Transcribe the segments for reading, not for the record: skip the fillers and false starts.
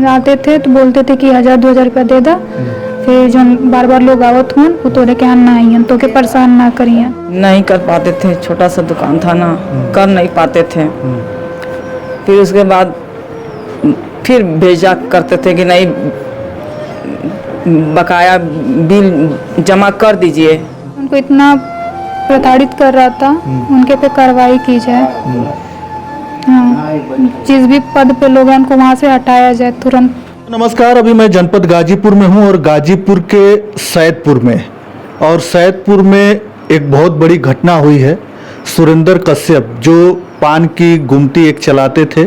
आते थे तो बोलते थे कि 1000-2000 रुपया दे दा। फिर जो बार बार लोग आवत हुन वो तोरे के ना आई तो के परेशान ना करिए। नहीं कर पाते थे, छोटा सा दुकान था ना, कर नहीं पाते थे। फिर उसके बाद फिर भेजा करते थे कि नहीं बकाया बिल जमा कर दीजिए। उनको इतना प्रताड़ित कर रहा था, उनके पे कार्रवाई की जाए। हाँ, जिस भी पद पे लोग हैं उनको वहाँ से हटाया जाए तुरंत। नमस्कार, अभी मैं जनपद गाजीपुर में हूँ और गाजीपुर के सैदपुर में, और सैदपुर में एक बहुत बड़ी घटना हुई है। सुरेंद्र कश्यप जो पान की गुमटी एक चलाते थे,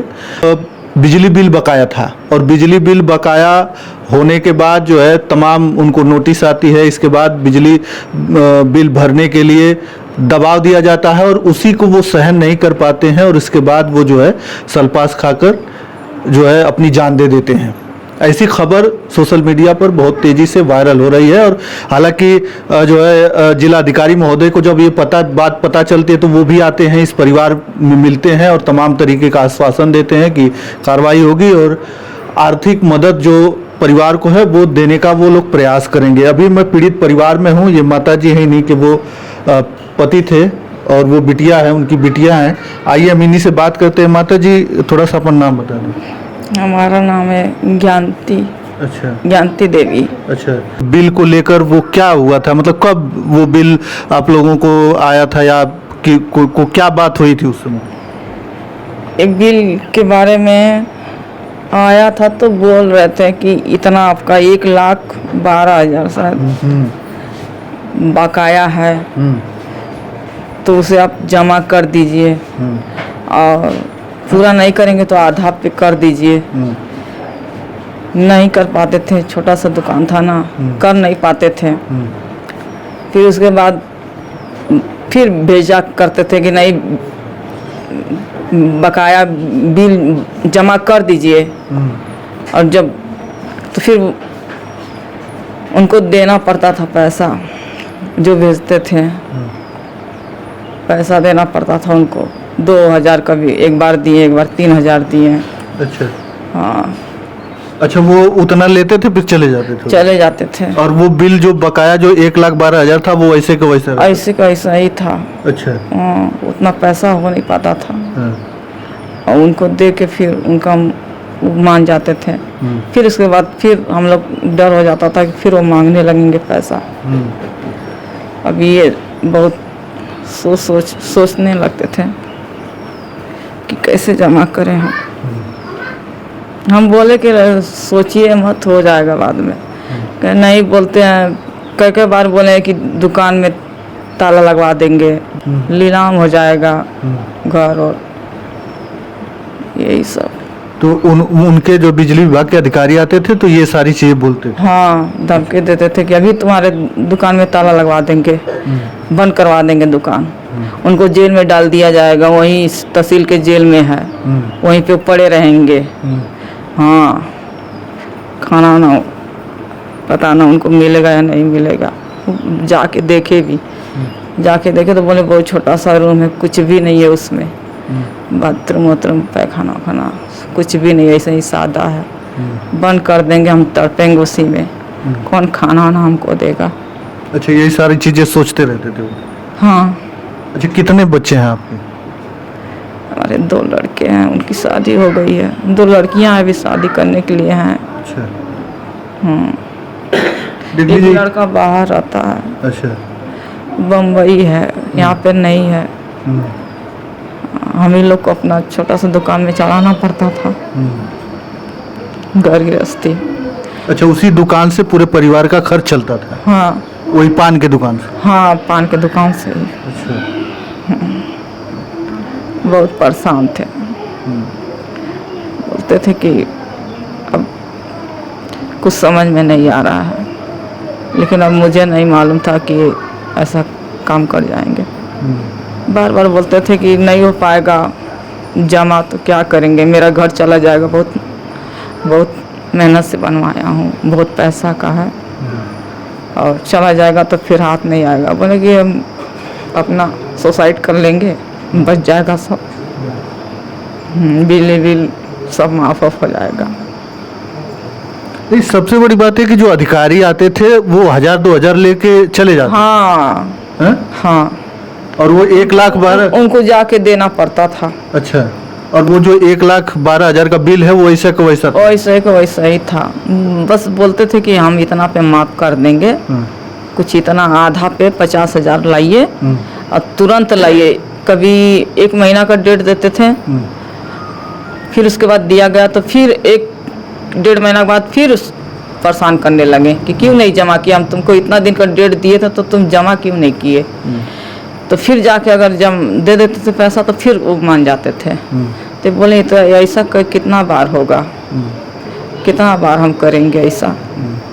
बिजली बिल बकाया था और बिजली बिल बकाया होने के बाद जो है तमाम उनको नोटिस आती है। इसके बाद बिजली बिल भरने के लिए दबाव दिया जाता है और उसी को वो सहन नहीं कर पाते हैं और इसके बाद वो जो है सल्पास खाकर जो है अपनी जान दे देते हैं। ऐसी खबर सोशल मीडिया पर बहुत तेज़ी से वायरल हो रही है और हालांकि जो है जिलाधिकारी महोदय को जब ये बात पता चलती है तो वो भी आते हैं, इस परिवार में मिलते हैं और तमाम तरीके का आश्वासन देते हैं कि कार्रवाई होगी और आर्थिक मदद जो परिवार को है वो देने का वो लोग प्रयास करेंगे। अभी मैं पीड़ित परिवार में हूँ, ये माता जी हैं, नहीं कि वो पति थे और वो बिटिया है, उनकी बिटिया हैं। आइए हम इन्हीं से बात करते हैं। माता जी थोड़ा सा अपना नाम बता दें। हमारा नाम है ज्ञानती। अच्छा, ज्ञानती देवी। अच्छा, बिल को लेकर वो क्या हुआ था, मतलब कब वो बिल आप लोगों को आया था या कि को क्या बात हुई थी उस समय? एक बिल के बारे में आया था तो बोल रहे थे कि इतना आपका 1,12,000 शायद बकाया है, तो उसे आप जमा कर दीजिए और पूरा नहीं करेंगे तो आधा पे कर दीजिए। नहीं कर पाते थे, छोटा सा दुकान था ना, कर नहीं पाते थे। फिर उसके बाद फिर भेजा करते थे कि नहीं बकाया बिल जमा कर दीजिए और जब तो फिर उनको देना पड़ता था पैसा जो भेजते थे। पैसा देना पड़ता था उनको, 2,000 का भी एक बार दिए, एक बार 3,000 दिए। अच्छा, हाँ। अच्छा, वो उतना लेते थे फिर चले जाते थे? चले जाते थे। और वो बिल जो बकाया जो 1,12,000 था वो ऐसे का वैसा? ऐसे का ऐसा ही था। अच्छा, हाँ, उतना पैसा हो नहीं पाता था। हाँ। और उनको दे के फिर उनका मान जाते थे। फिर उसके बाद फिर हम लोग डर हो जाता था कि फिर वो मांगने लगेंगे पैसा। अब ये बहुत सोचने लगते थे कि कैसे जमा करें हम बोले कि सोचिए मत, हो जाएगा बाद में। नहीं बोलते हैं, कई बार बोले कि दुकान में ताला लगवा देंगे, नीलाम हो जाएगा घर और यही सब। तो उनके जो बिजली विभाग के अधिकारी आते थे तो ये सारी चीजें बोलते थे? हाँ, धमकी देते थे कि अभी तुम्हारे दुकान में ताला लगवा देंगे, बंद करवा देंगे दुकान, उनको जेल में डाल दिया जाएगा, वहीं तहसील के जेल में है, वहीं पे पड़े रहेंगे। हाँ, खाना ना पता ना उनको मिलेगा या नहीं मिलेगा। जाके देखे तो बोले बहुत छोटा सा रूम है, कुछ भी नहीं है उसमें, बाथरूम वाथरूम पैखाना खाना कुछ भी नहीं, ऐसे ही सादा है। बंद कर देंगे, हम तड़पेंगे उसी में, कौन खाना वाना हमको देगा। अच्छा, यही सारी चीजें सोचते रहते थे वो? हाँ। अच्छा, कितने बच्चे हैं आपके? हमारे 2 लड़के हैं, उनकी शादी हो गई है, 2 लड़कियां अभी शादी करने के लिए हैं। अच्छा। एक लड़का बाहर रहता है। अच्छा। बम्बई है, यहाँ पे नहीं है। हम ही लोग को अपना छोटा सा दुकान में चलाना पड़ता था, घर गृहस्थी। अच्छा, उसी दुकान से पूरे परिवार का खर्च चलता था? हाँ। वही पान के दुकान से? हाँ, पान के दुकान से ही। अच्छा। बहुत परेशान थे, बोलते थे कि अब कुछ समझ में नहीं आ रहा है, लेकिन अब मुझे नहीं मालूम था कि ऐसा काम कर जाएंगे। बार बार बोलते थे कि नहीं हो पाएगा जमा, तो क्या करेंगे, मेरा घर चला जाएगा, बहुत मेहनत से बनवाया हूँ, बहुत पैसा का है, और चला जाएगा तो फिर हाथ नहीं आएगा। बोले कि हम अपना सुसाइड कर लेंगे, बच जाएगा सब, बिल सब माफ हो जाएगा। नहीं, सबसे बड़ी बात है कि जो अधिकारी आते थे वो 1000-2000 लेके चले जाते हाँ हैं, हाँ, और वो 1,12,000। उनको जाके देना पड़ता था। अच्छा, और वो जो 1,12,000 का बिल है वो वैसा का वैसा था? वैसे का वैसा ही था। बस बोलते थे कि हम इतना पे माफ़ कर देंगे, कुछ इतना आधा पे 50,000 लाइए और तुरंत लाइए। कभी 1 महीना का डेट देते थे, फिर उसके बाद दिया गया तो फिर 1-1.5 महीना के बाद फिर परेशान करने लगे कि क्यों नहीं जमा किया, हम तुमको इतना दिन का डेट दिए थे तो तुम जमा क्यों नहीं किए। तो फिर जाके अगर जम दे देते थे पैसा तो फिर वो मान जाते थे। तो बोले तो ऐसा कितना बार होगा, कितना बार हम करेंगे ऐसा,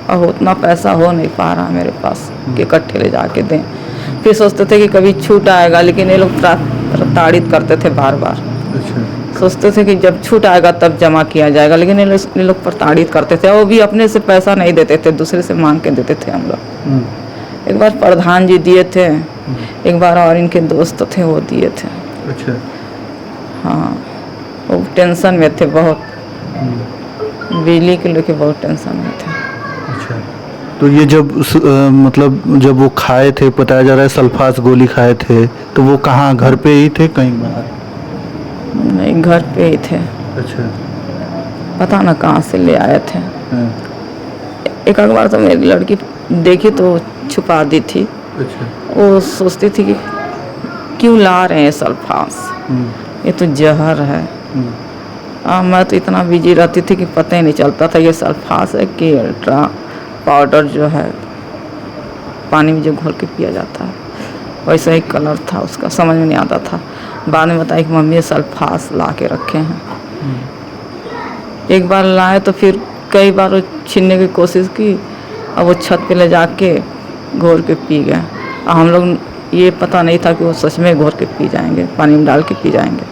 अब उतना पैसा हो नहीं पा रहा मेरे पास कि इकट्ठे ले जाके दें। फिर सोचते थे कि कभी छूट आएगा, लेकिन ये लोग प्रताड़ित करते थे बार बार। सोचते थे कि जब छूट आएगा तब जमा किया जाएगा, लेकिन ये लोग प्रताड़ित करते थे। वो भी अपने से पैसा नहीं देते थे, दूसरे से मांग के देते थे हम लोग। एक बार प्रधान जी दिए थे, एक बार और इनके दोस्त थे वो दिए थे। अच्छा, हाँ, वो टेंशन में थे बहुत, बिजली के लेके बहुत टेंशन में थे। अच्छा, तो ये जब मतलब जब वो खाए थे, बताया जा रहा है सल्फास गोली खाए थे, तो वो कहाँ, घर पे ही थे कहीं बाहर? नहीं, घर पे ही थे। अच्छा, पता ना कहाँ से ले आए थे। हाँ। एक बार तो मेरी लड़की देखी तो छुपा दी थी। अच्छा, वो सोचती थी कि क्यों ला रहे हैं सल्फास, ये तो जहर है। मैं तो इतना बिजी रहती थी कि पता ही नहीं चलता था ये सल्फास है कि अल्ट्रा पाउडर जो है पानी में जो घोल के पिया जाता है, वैसा ही कलर था उसका, समझ में नहीं आता था। बाद में बताया कि मम्मी ये सल्फास ला के रखे हैं। एक बार लाए तो फिर कई बार वो छीनने की कोशिश की, और वो छत पे ले जाके घोर के पी गए। हम लोग ये पता नहीं था कि वो सच में घोर के पी जाएंगे, पानी में डाल के पी जाएंगे,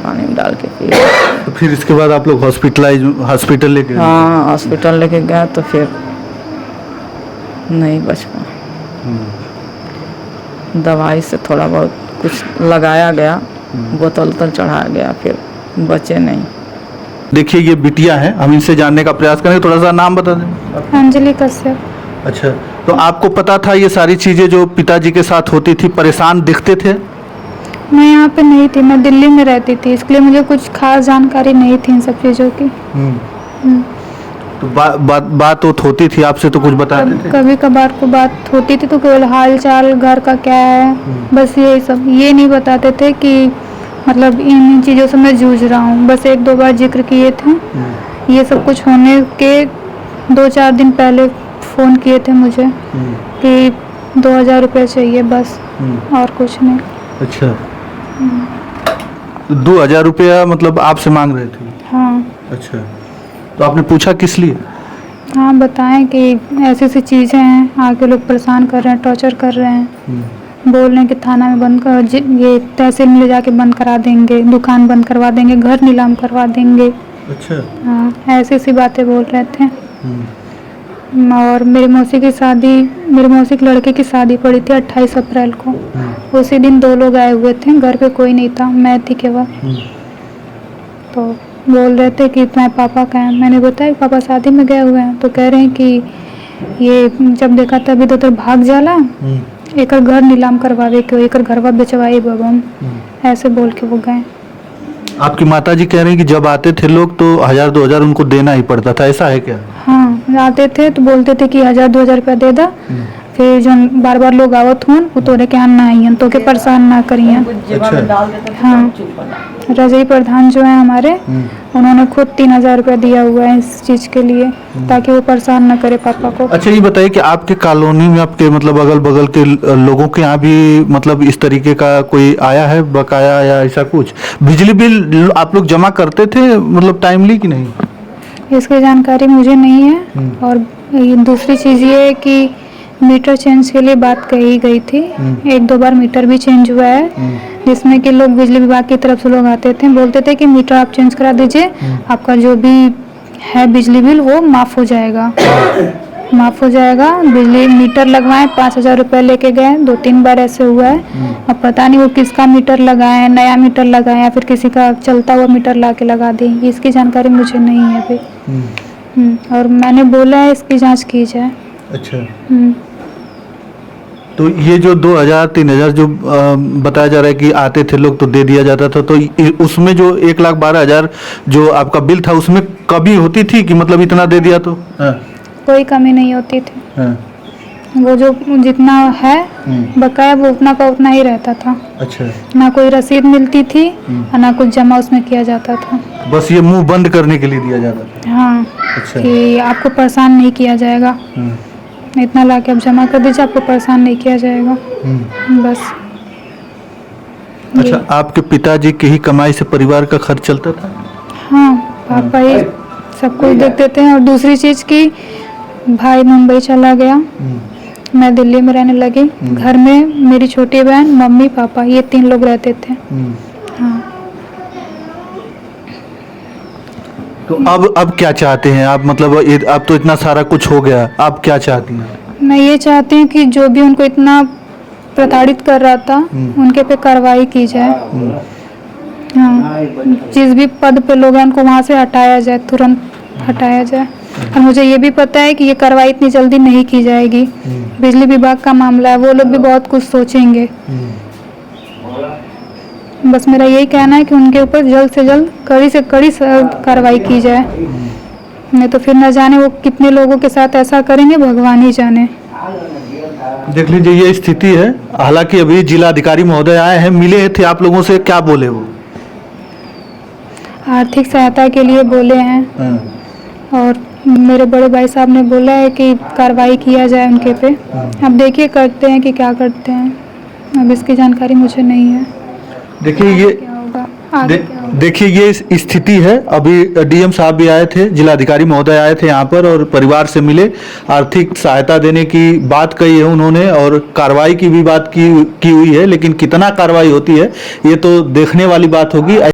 पानी में डाल के पी गए। तो फिर इसके बाद आप लोग हॉस्पिटल लेके? हाँ, हॉस्पिटल लेके गए तो फिर नहीं बच पाए। दवाई से थोड़ा बहुत कुछ लगाया गया, बोतल चढ़ाया गया, फिर बचे नहीं। देखिए ये बिटिया है, हम इनसे जानने का प्रयास करेंगे। थोड़ा सा नाम बता दें। अंजलि कश्यप। अच्छा, तो आपको पता था ये सारी चीज़ें जो पिताजी के साथ होती थी, परेशान दिखते थे? मैं यहाँ पे नहीं थी, मैं दिल्ली में रहती थी, इसलिए मुझे कुछ खास जानकारी नहीं थी इन सब चीज़ों की। तो बात होती थी आपसे तो कुछ बताते थे? कभी कभार को बात होती थी तो केवल हाल चाल घर का क्या है, बस यही सब। ये नहीं बताते थे कि मतलब इन चीज़ों से मैं जूझ रहा हूँ। बस 1-2 बार जिक्र किए थे। ये सब कुछ होने के 2-4 दिन पहले फ़ोन किए थे मुझे कि 2,000 रुपये चाहिए, बस, और कुछ नहीं। अच्छा, 2,000 रुपया मतलब आपसे मांग रहे थे? हाँ। अच्छा, तो आपने पूछा किस लिए? हाँ, बताएं कि ऐसी ऐसी चीज़ें हैं, आगे लोग परेशान कर रहे हैं, टॉर्चर कर रहे हैं, बोल रहे हैं कि थाना में बंद कर, ये तहसील में ले जाके बंद करा देंगे, दुकान बंद करवा देंगे, घर नीलाम करवा देंगे। अच्छा। हाँ, ऐसी ऐसी बातें बोल रहे थे। और मेरी मौसी की लड़के की शादी पड़ी थी 28 अप्रैल को। उसी दिन 2 लोग आए हुए थे, घर पे कोई नहीं था, मैं थी केवल। तो बोल रहे थे कि तुम्हारे पापा का है। मैंने बताया पापा शादी में गए हुए हैं। तो कह रहे हैं कि ये जब देखा तभी तो भाग जाला, एक घर नीलाम करवावे के, एक घरवा बेचवाई बबम, ऐसे बोल के वो गए। आपकी माताजी कह रही हैं कि जब आते थे लोग तो 1,000-2,000 उनको देना ही पड़ता था, ऐसा है क्या? हाँ, आते थे तो बोलते थे कि 1,000-2,000 रुपया दे दा। फिर जो बार बार लोग आवत हुन वो तोरे के यहाँ ना आइयन, तो के परेशान ना करियन। हाँ, रजई प्रधान जो है हमारे, उन्होंने खुद 3,000 रुपया दिया हुआ है इस चीज़ के लिए, ताकि वो परेशान ना करे पापा को। अच्छा, ये बताइए कि आपके कॉलोनी में, आपके मतलब अगल बगल के लोगों के यहाँ भी मतलब इस तरीके का कोई आया है बकाया या ऐसा कुछ? बिजली बिल आप लोग जमा करते थे मतलब टाइमली कि नहीं? इसकी जानकारी मुझे नहीं है। और दूसरी चीज़ ये है कि मीटर चेंज के लिए बात कही गई थी। 1-2 बार मीटर भी चेंज हुआ है, जिसमें कि लोग बिजली विभाग की तरफ से लोग आते थे, बोलते थे कि मीटर आप चेंज करा दीजिए, आपका जो भी है बिजली बिल वो माफ़ हो जाएगा। माफ़ हो जाएगा। बिजली मीटर लगवाएं, 5,000 रुपये लेके गए, 2-3 बार ऐसे हुआ है। अब पता नहीं वो किसका मीटर लगाएं, नया मीटर लगाएं या फिर किसी का चलता हुआ मीटर ला के लगा दें, इसकी जानकारी मुझे नहीं है अभी। और मैंने बोला है इसकी जांच की जाए। अच्छा, तो ये जो 2,000-3,000 जो बताया जा रहा है कि आते थे लोग तो दे दिया जाता था, तो उसमें जो 1,12,000 जो आपका बिल था उसमें कमी होती थी कि मतलब इतना दे दिया तो? हाँ। कोई कमी नहीं होती थी। हाँ। वो जो जितना है बकाया वो उतना का उतना ही रहता था। अच्छा, ना कोई रसीद मिलती थी और ना कुछ जमा उसमें किया जाता था। बस ये मुंह बंद करने के लिए दिया जाता था? हाँ। अच्छा। कि आपको परेशान नहीं किया जाएगा, इतना ला के आप जमा कर दीजिए, आपको परेशान नहीं किया जाएगा, बस। अच्छा, आपके पिताजी की ही कमाई से परिवार का खर्च चलता था? हाँ, पापा ही सब कुछ देखते थे। और दूसरी चीज़ की भाई मुंबई चला गया, मैं दिल्ली में रहने लगी। घर में मेरी छोटी बहन, मम्मी, पापा, ये 3 लोग रहते थे। हाँ। तो अब क्या चाहते हैं आप? मतलब अब तो इतना सारा कुछ हो गया, आप क्या चाहती हैं? मैं ये चाहती हूँ कि जो भी उनको इतना प्रताड़ित कर रहा था उनके पे कार्रवाई की जाए। हाँ, जिस भी पद पे लोग हैं उनको वहाँ से हटाया जाए, तुरंत हटाया जाए। और मुझे ये भी पता है कि ये कार्रवाई इतनी जल्दी नहीं की जाएगी। बिजली विभाग का मामला है, वो लोग भी बहुत कुछ सोचेंगे। बस मेरा यही कहना है कि उनके ऊपर जल्द से जल्द कड़ी से कड़ी कार्रवाई की जाए, नहीं तो फिर न जाने वो कितने लोगों के साथ ऐसा करेंगे, भगवान ही जाने। देख लीजिए ये स्थिति है। हालांकि अभी जिलाधिकारी महोदय आए हैं, मिले थे आप लोगों से, क्या बोले वो? आर्थिक सहायता के लिए बोले हैं और मेरे बड़े भाई साहब ने बोला है कि कार्रवाई किया जाए उनके पे। अब देखिए करते हैं कि क्या करते हैं, अब इसकी जानकारी मुझे नहीं है। देखिए ये क्या होगा आगे क्या होगा। देखिए ये स्थिति है। अभी डीएम साहब भी आए थे, जिलाधिकारी महोदय आए थे यहाँ पर और परिवार से मिले, आर्थिक सहायता देने की बात कही है उन्होंने और कार्रवाई की भी बात की हुई है, लेकिन कितना कार्रवाई होती है ये तो देखने वाली बात होगी।